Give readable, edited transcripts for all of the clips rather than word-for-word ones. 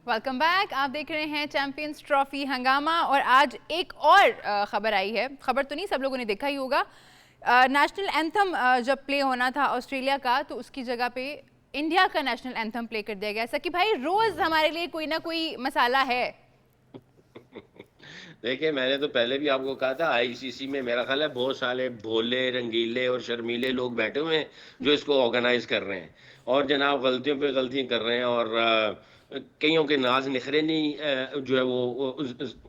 Welcome back. आप देख रहे हैं चैंपियंस ट्रॉफी हंगामा और आज एक और खबर आई है। खबर तो नहीं, सब लोगों ने देखा ही होगा। नेशनल एंथम जब प्ले होना था ऑस्ट्रेलिया का, तो उसकी जगह पे इंडिया का नेशनल एंथम प्ले कर दिया गया। सकी भाई, रोज हमारे लिए कोई ना कोई मसाला है। देखिए, मैंने तो पहले भी आपको कहा था, आईसीसी में मेरा ख्याल है बहुत सारे भोले रंगीले और शर्मीले लोग बैठे हुए हैं जो इसको ऑर्गेनाइज कर रहे हैं। और जनाब गलतियों पे गलतियां कर रहे हैं और कईयों के नाज नखरे नहीं जो है वो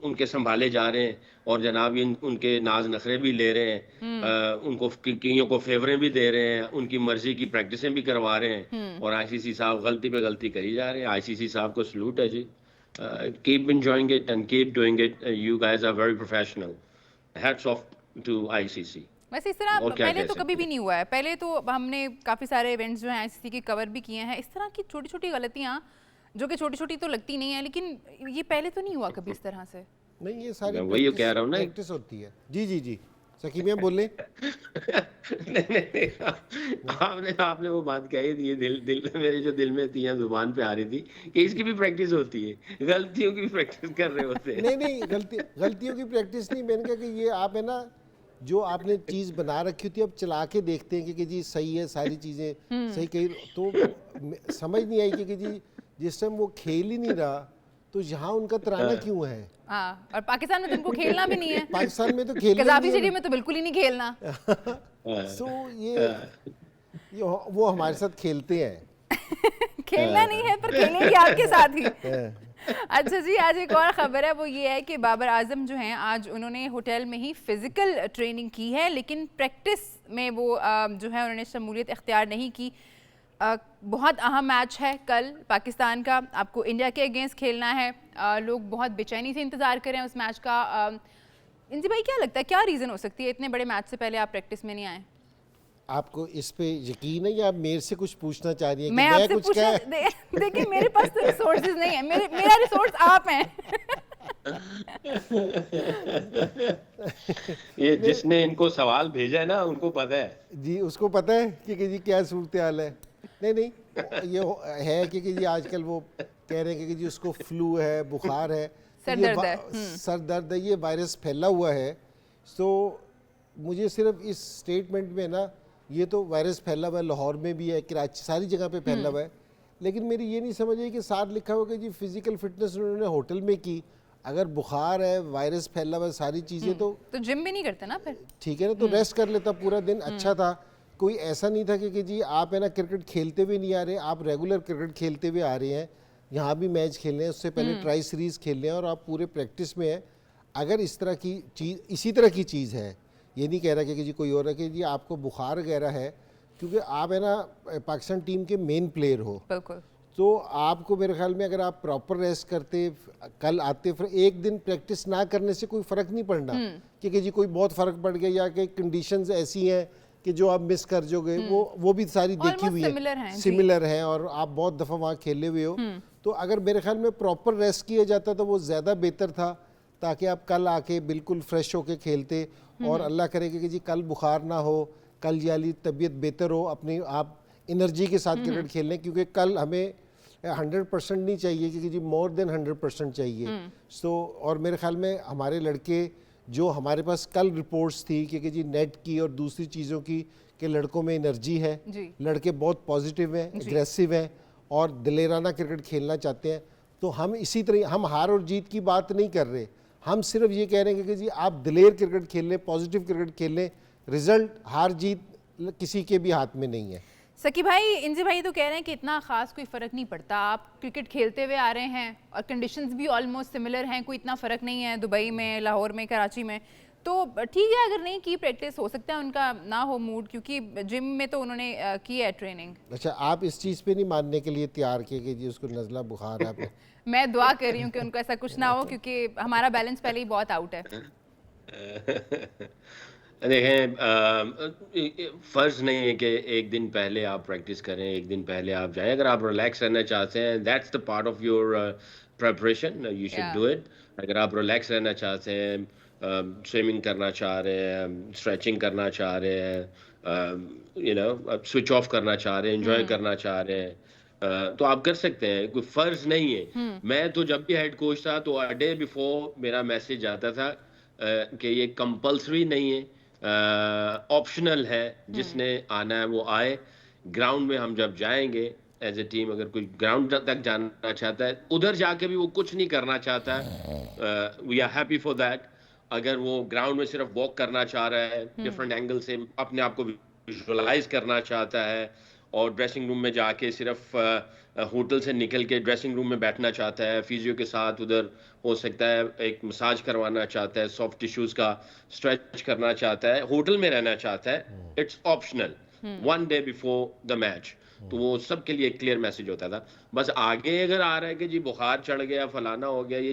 उनके संभाले जा रहे हैं। और जनाब उनके नाज नखरे भी ले रहे हैं। उनको कईयों को फेवरें भी दे रहे हैं, उनकी मर्जी की प्रैक्टिसें भी करवा रहे हैं। और आईसीसी साहब गलती पे गलती करी जा रहे हैं। आईसीसी साहब को सलूट है जी। Keep enjoying it and keep doing it. You guys are very professional. Hats off to ICC. वैसे इस तरह और क्या पहले कह तो कभी सकते भी हैं। नहीं हुआ है। पहले तो हमने काफ़ी सारे इवेंट्स जो हैं आईसीसी के कवर भी किए हैं। इस तरह की छोटी छोटी गलतियां, जो कि छोटी छोटी तो लगती नहीं है, लेकिन ये पहले तो नहीं हुआ कभी इस तरह से। नहीं, ये सारी मैं वही कह रहा हूँ ना। प्रैक्टिस होती है। जी जी जी, सकी मियां बोले। नहीं, आपने आपने वो बात कही थी, ये दिल दिल मेरे जो दिल में थी, जुबान पे आ रही थी कि इसकी भी प्रैक्टिस होती है, गलतियों की भी प्रैक्टिस कर रहे होते नहीं हैं। नहीं, गलतियों की प्रैक्टिस नहीं। मैंने कहा कि ये आप है ना, जो आपने चीज़ बना रखी होती है, अब चला के देखते हैं कि जी सही है, सारी चीज़ें सही कही। तो समझ नहीं आई कि जी जिस टाइम वो खेल ही नहीं रहा तो यहाँ उनका तराना क्यों है। हाँ, और पाकिस्तान में तो उनको खेलना भी नहीं है। पाकिस्तान में तो खेल कज़ाफ़ी स्टेडियम में तो बिल्कुल ही नहीं खेलना। सो ये वो हमारे साथ खेलते हैं। खेलना नहीं है, पर खेलेंगे आपके साथ ही। अच्छा जी, आज एक और खबर है, वो ये है कि बाबर आजम जो हैं, आज उन्होंने होटल में ही फिजिकल ट्रेनिंग की है, लेकिन प्रैक्टिस में वो जो है उन्होंने शमूलियत इख्तियार नहीं की। बहुत अहम मैच है कल पाकिस्तान का, आपको इंडिया के अगेंस्ट खेलना है। लोग बहुत बेचैनी से इंतज़ार कर रहे हैं उस मैच का। इंजी भाई, क्या लगता है, क्या रीज़न हो सकती है इतने बड़े मैच से पहले आप प्रैक्टिस में नहीं आए? आपको इस पे यकीन है या आप मेरे से कुछ पूछना चाह रही हैं कि मैं मैं आपसे कुछ पूछना देखिए, मेरे पास तो रिसोर्सेज नहीं है। मेरा रिसोर्स आप हैं। ये जिसने इनको सवाल भेजा है ना, उनको पता है। जी, उसको पता है कि जी क्या सूरत हाल है। नहीं, ये है कि जी आजकल वो कह रहे हैं कि जी उसको फ्लू है, बुखार है, सर ये दर्द है। सर दर्द है, ये वायरस फैला हुआ है। तो मुझे सिर्फ इस स्टेटमेंट में ना, ये तो वायरस फैला हुआ है, लाहौर में भी है, कराची, सारी जगह पे फैला हुआ है। लेकिन मेरी ये नहीं समझ आई कि साथ लिखा हुआ कि जी फिजिकल फिटनेस उन्होंने होटल में की। अगर बुखार है, वायरस फैला हुआ है, सारी चीज़ें तो जिम भी नहीं करते ना फिर। ठीक है ना, तो रेस्ट कर लेता पूरा दिन, अच्छा था। कोई ऐसा नहीं था कि जी आप है ना क्रिकेट खेलते हुए नहीं आ रहे, आप रेगुलर क्रिकेट खेलते हुए आ रहे हैं, यहाँ भी मैच खेल रहे हैं, उससे पहले ट्राई सीरीज़ खेल रहे हैं और आप पूरे प्रैक्टिस में हैं। अगर इस तरह की चीज़, इसी तरह की चीज़ है, ये नहीं कह रहा कि जी कोई और है, कि जी आपको बुखार वगैरह है, क्योंकि आप है ना पाकिस्तान टीम के मेन प्लेयर हो, बिल्कुल। तो आपको मेरे ख्याल में अगर आप प्रॉपर रेस्ट करते, कल आते, फिर एक दिन प्रैक्टिस ना करने से कोई फ़र्क नहीं पड़ना कि जी कोई बहुत फ़र्क पड़ गया या कि कंडीशंस ऐसी हैं कि जो आप मिस कर जोगे। वो भी सारी देखी हुई है, सिमिलर हैं और आप बहुत दफ़ा वहाँ खेले हुए हो। तो अगर मेरे ख्याल में प्रॉपर रेस्ट किया जाता तो वो ज़्यादा बेहतर था, ताकि आप कल आके बिल्कुल फ्रेश होके खेलते। और अल्लाह करे कि जी कल बुखार ना हो, कल याली तबीयत बेहतर हो, अपनी आप एनर्जी के साथ क्रिकेट खेल लें, क्योंकि कल हमें 100% नहीं चाहिए कि जी मोर देन 100% चाहिए। और मेरे ख्याल में हमारे लड़के, जो हमारे पास कल रिपोर्ट्स थी कि जी नेट की और दूसरी चीज़ों की, कि लड़कों में एनर्जी है, लड़के बहुत पॉजिटिव हैं, एग्रेसिव हैं और दिलेराना क्रिकेट खेलना चाहते हैं। तो हम इसी तरह, हम हार और जीत की बात नहीं कर रहे, हम सिर्फ ये कह रहे हैं कि जी आप दिलेर क्रिकेट खेल लें, पॉजिटिव क्रिकेट खेल लें। रिजल्ट, हार जीत किसी के भी हाथ में नहीं है। सकी भाई, इंजी भाई तो कह रहे हैं कि इतना खास कोई फ़र्क नहीं पड़ता, आप क्रिकेट खेलते हुए आ रहे हैं और कंडीशंस भी ऑलमोस्ट सिमिलर हैं, कोई इतना फ़र्क नहीं है दुबई में, लाहौर में, कराची में। तो ठीक है, अगर नहीं की प्रैक्टिस, हो सकता है उनका ना हो मूड, क्योंकि जिम में तो उन्होंने की है ट्रेनिंग। अच्छा, आप इस चीज़ पे नहीं मानने के लिए तैयार किए कि जी उसको नज़ला बुखार है आपने? मैं दुआ कर रही हूँ कि उनको ऐसा कुछ ना हो, क्योंकि हमारा बैलेंस पहले ही बहुत आउट है। देखें, फ़र्ज़ नहीं है कि एक दिन पहले आप प्रैक्टिस करें, एक दिन पहले आप जाएं। अगर आप रिलैक्स रहना चाहते हैं, that's the part of your preparation, you should do it. अगर आप रिलैक्स रहना चाहते हैं, स्विमिंग करना चाह रहे हैं, स्ट्रेचिंग करना चाह रहे हैं, स्विच ऑफ करना चाह रहे हैं, एंजॉय करना चाह रहे हैं, तो आप कर सकते हैं, कोई फर्ज नहीं है। मैं तो जब भी हेड कोच था तो अ डे बिफोर मेरा मैसेज आता था कि ये कंपल्सरी नहीं है, ऑप्शनल है, जिसने आना है वो आए। ग्राउंड में हम जब जाएंगे एज ए टीम, अगर कोई ग्राउंड तक जाना चाहता है, उधर जाके भी वो कुछ नहीं करना चाहता है, we are happy for that. अगर वो ग्राउंड में सिर्फ वॉक करना चाह रहा है, डिफरेंट एंगल से अपने आप को विजुअलाइज करना चाहता है, और ड्रेसिंग रूम में जाके सिर्फ होटल से निकल के ड्रेसिंग रूम में बैठना चाहता है, फिजियो के साथ उधर हो सकता है एक मसाज करवाना चाहता है, सॉफ्ट टिश्यूज का स्ट्रेच करना चाहता है, होटल में रहना चाहता है, it's optional, 1 day before the match. तो वो सबके लिए एक क्लियर मैसेज होता था। बस आगे अगर आ रहा है कि जी बुखार चढ़ गया, फलाना हो गया, ये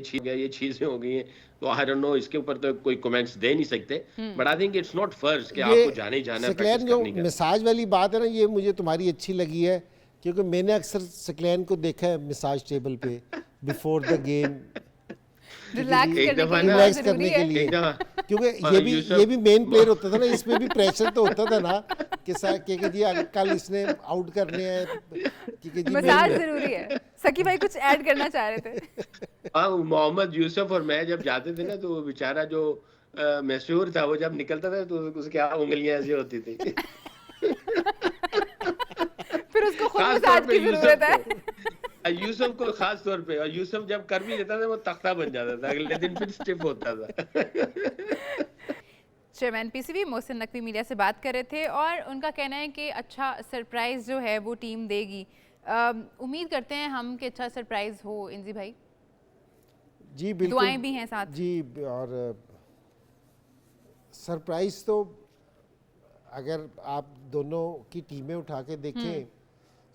चीजें हो गई हैं, तो आई डोंट नो, इसके ऊपर तो कोई कमेंट्स दे नहीं सकते। But I think it's not फर्ज कि आपको जाने ही जाना है प्रैक्टिस जो करने का। मसाज वाली बात है ना, ये मुझे तुम्हारी अच्छी लगी है, क्योंकि मैंने अक्सर सकलैन को देखा है मसाज टेबल पे बिफोर द गेम, रिलैक्स एक करने दफा के लिए ना- बहुत रिलैक्स जरूरी करने के है। लिए, एक दफा क्योंकि यूसुफ- ये भी मेन प्लेयर होता था ना, इसमें भी प्रेशर तो होता था ना कि जी कल इसने आउट करने हैं, क्योंकि जी मसाज जरूरी है। सकी भाई कुछ ऐड करना चाह रहे थे। हाँ, मोहम्मद यूसुफ और मैं जब जाते थे ना, तो वो बेचारा जो मशहूर था, वो जब निकलता था तो उसकी उंगलियां ऐसी होती थी। फिर उसको खुद खास मसाज तौर पे की जरूरत है। यूसुफ को खास तौर पे, और यूसुफ जब कर भी लेता था वो तख्ता बन जाता था, अगले दिन फिर स्टिफ होता था। Chairman PCB Mohsin Naqvi media से बात कर रहे थे, और उनका कहना है कि अच्छा सरप्राइज जो है वो टीम देगी। उम्मीद करते हैं हम कि अच्छा सरप्राइज हो। इंजी भाई जी बिल्कुल, दुआएं भी हैं साथ जी, और सरप्राइज तो अगर आप दोनों की टीमें उठा के देखें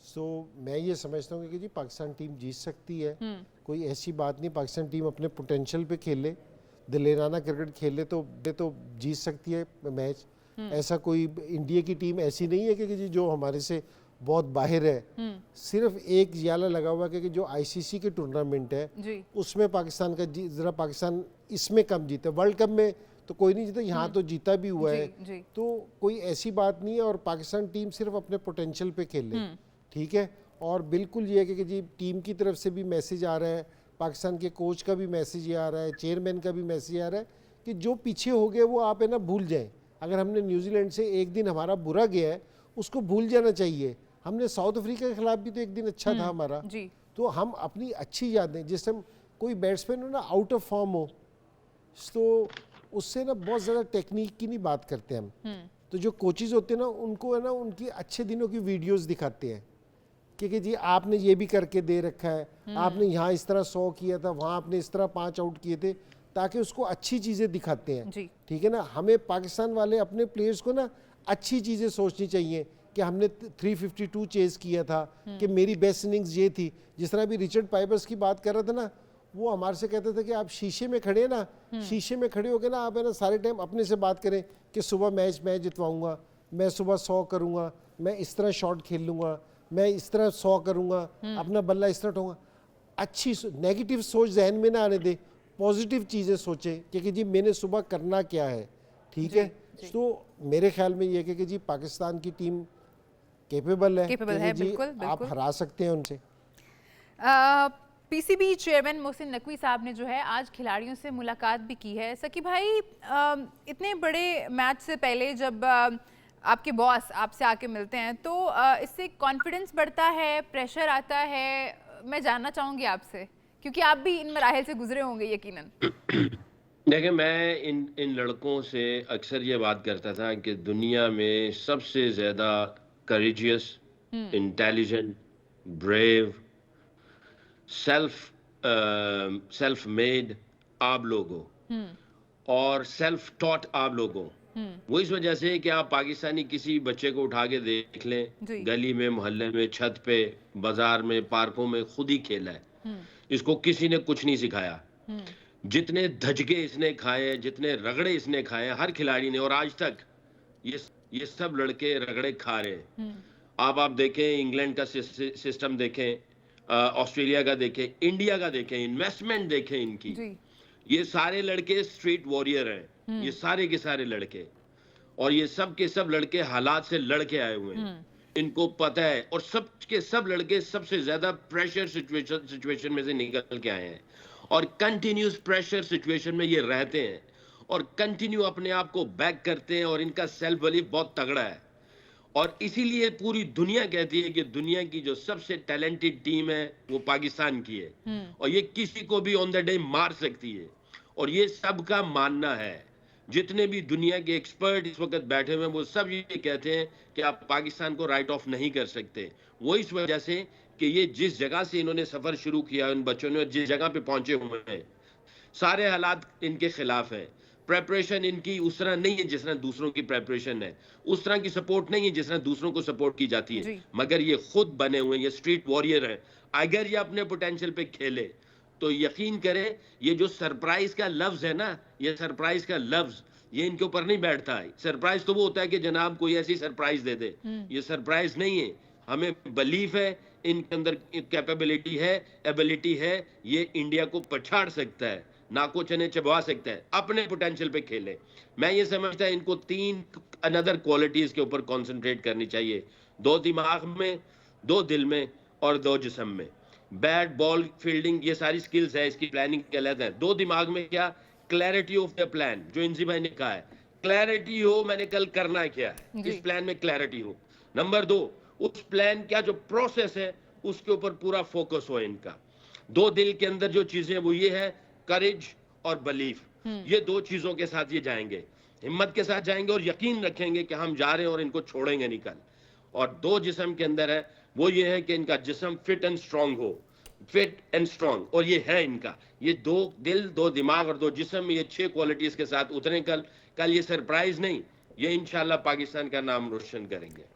तो मैं ये समझता हूँ कि जी पाकिस्तान टीम जीत सकती है। कोई ऐसी बात नहीं, पाकिस्तान टीम अपने पोटेंशियल पे खेले, दिलेराना क्रिकेट खेले तो जीत सकती है मैच। ऐसा कोई इंडिया की टीम ऐसी नहीं है कि जी जो हमारे से बहुत बाहर है। सिर्फ एक याला लगा हुआ है कि जो आईसीसी के टूर्नामेंट है जी। उसमें पाकिस्तान का ज़रा पाकिस्तान इसमें कम जीता, वर्ल्ड कप में तो कोई नहीं जीता, यहाँ तो जीता भी हुआ है। जी। तो कोई ऐसी बात नहीं है, और पाकिस्तान टीम सिर्फ अपने पोटेंशियल पे खेले, ठीक है। और बिल्कुल ये है कि जी टीम की तरफ से भी मैसेज आ रहा है, पाकिस्तान के कोच का भी मैसेज आ रहा है, चेयरमैन का भी मैसेज आ रहा है कि जो पीछे हो गए वो आप है ना भूल जाएं। अगर हमने न्यूजीलैंड से एक दिन हमारा बुरा गया है उसको भूल जाना चाहिए। हमने साउथ अफ्रीका के खिलाफ भी तो एक दिन अच्छा था हमारा जी। तो हम अपनी अच्छी यादें, जिस टाइम कोई बैट्समैन हो ना आउट ऑफ फॉर्म हो तो उससे ना बहुत ज़्यादा टेक्निक की नहीं बात करते हम। तो जो कोचेज होते हैं ना उनको है ना उनकी अच्छे दिनों की वीडियोस दिखाते हैं कि जी आपने ये भी करके दे रखा है, आपने यहाँ इस तरह 100 किया था, वहाँ आपने इस तरह 5 आउट किए थे, ताकि उसको अच्छी चीज़ें दिखाते हैं। ठीक है ना। हमें पाकिस्तान वाले अपने प्लेयर्स को ना अच्छी चीज़ें सोचनी चाहिए कि हमने 352 चेज़ किया था, कि मेरी बेस्ट इनिंग्स ये थी। जिस तरह अभी रिचर्ड पाइपर्स की बात कर रहा था ना, वो हमारे से कहते थे कि आप शीशे में खड़े ना, शीशे में खड़े होकर ना आप है ना सारे टाइम अपने से बात करें कि सुबह मैच मैं जितवाऊंगा, मैं सुबह 100 करूंगा, मैं इस तरह शॉट खेल लूंगा, मैं इस तरह 100 करूंगा, अपना बल्ला इस तरह उठाऊंगा। अच्छी नेगेटिव सोच जहन में ना आने दे, पॉजिटिव चीज़ें सोचें कि जी मैंने सुबह करना क्या है। ठीक है। तो मेरे ख्याल में ये कि जी पाकिस्तान की टीम कैपेबल है, जी बिल्कुल। आप हरा सकते हैं उनसे। पीसीबी चेयरमैन मोहसिन नकवी साहब ने जो है आज खिलाड़ियों से मुलाकात भी की है। सकी भाई इतने बड़े मैच से पहले जब आपके बॉस आपसे आके मिलते हैं तो इससे कॉन्फिडेंस बढ़ता है, प्रेशर आता है। मैं जानना चाहूँगी आपसे, क्योंकि आप भी इन मराहिल से गुजरे होंगे यकीनन। देखिए, मैं इन लड़कों से अक्सर ये बात करता था कि दुनिया में सबसे ज़्यादा courageous, intelligent, brave, self made आप लोग हो और सेल्फ टॉट आप लोग हो। वो इस वजह से कि आप पाकिस्तानी किसी बच्चे को उठा के देख लें, गली में, मोहल्ले में, छत पे, बाजार में, पार्कों में, खुद ही खेला है। इसको किसी ने कुछ नहीं सिखाया। जितने धजके इसने खाए, जितने रगड़े इसने खाए, हर खिलाड़ी ने, और आज तक ये सब लड़के रगड़े खा रहे हैं। आप देखें, इंग्लैंड का सिस्टम देखें, ऑस्ट्रेलिया का देखें, इंडिया का देखें, इन्वेस्टमेंट देखें इनकी। ये सारे लड़के स्ट्रीट वॉरियर हैं, ये सारे के सारे लड़के, और ये सब के सब लड़के हालात से लड़ के आए हुए हैं। इनको पता है, और सब के सब लड़के सबसे ज्यादा प्रेशर सिचुएशन में से निकल के आए हैं और कंटिन्यूस प्रेशर सिचुएशन में ये रहते हैं और कंटिन्यू अपने आप को बैक करते हैं और इनका सेल्फ बिलीफ बहुत तगड़ा है। और इसीलिए पूरी दुनिया कहती है कि दुनिया की जो सबसे टैलेंटेड टीम है वो पाकिस्तान की है और ये किसी को भी ऑन द डे मार सकती है। और ये सबका मानना है, जितने भी दुनिया के एक्सपर्ट इस वक्त बैठे हुए हैं वो सब ये कहते हैं कि आप पाकिस्तान को राइट ऑफ नहीं कर सकते। वो इस वजह से कि ये जिस जगह से इन्होंने सफर शुरू किया, उन बच्चों ने जिस जगह पे पहुंचे हुए हैं, सारे हालात इनके खिलाफ है। प्रेपरेशन इनकी उस तरह नहीं है जिस तरह दूसरों की प्रेपरेशन है, उस तरह की सपोर्ट नहीं है जिस तरह दूसरों को सपोर्ट की जाती है, मगर ये खुद बने हुए हैं, ये स्ट्रीट वॉरियर हैं। अगर ये अपने पोटेंशियल पे खेले तो यकीन करें, ये जो सरप्राइज का लफ्ज है ना, ये सरप्राइज का लफ्ज ये इनके ऊपर नहीं बैठता है। सरप्राइज तो वो होता है कि जनाब कोई ऐसी सरप्राइज दे दे, ये सरप्राइज नहीं है। हमें बिलीफ है इनके अंदर, कैपेबिलिटी है, एबिलिटी है, ये इंडिया को पछाड़ सकता है, नाको चने चबा सकता है, अपने पोटेंशियल पे खेले। मैं ये समझता है इनको 3 अनदर क्वालिटीज के ऊपर कंसंट्रेट करनी चाहिए, 2 दिमाग में, 2 दिल में और 2 जिस्म में। बैट बॉल फील्डिंग ये सारी स्किल्स है, इसकी प्लानिंग गलत है। 2 दिमाग में क्या, क्लैरिटी ऑफ द प्लान, जो इंजी भाई ने कहा है, क्लैरिटी हो मैंने कल करना है क्या है, इस प्लान में क्लैरिटी हो। नंबर 2, उस प्लान क्या जो प्रोसेस है उसके ऊपर पूरा फोकस हो इनका। 2 दिल के अंदर जो चीजें वो ये है, करेज और बिलीफ, ये 2 चीजों के साथ ये जाएंगे, हिम्मत के साथ जाएंगे और यकीन रखेंगे कि हम जा रहे हैं और इनको छोड़ेंगे नहीं कल। और 2 जिस्म के अंदर है, वो ये है कि इनका जिस्म फिट एंड स्ट्रांग हो, फिट एंड स्ट्रांग, और ये है इनका। ये 2 दिल, 2 दिमाग और 2 जिस्म, ये 6 क्वालिटीज के साथ उतरे कल ये सरप्राइज नहीं, ये इंशाल्लाह पाकिस्तान का नाम रोशन करेंगे।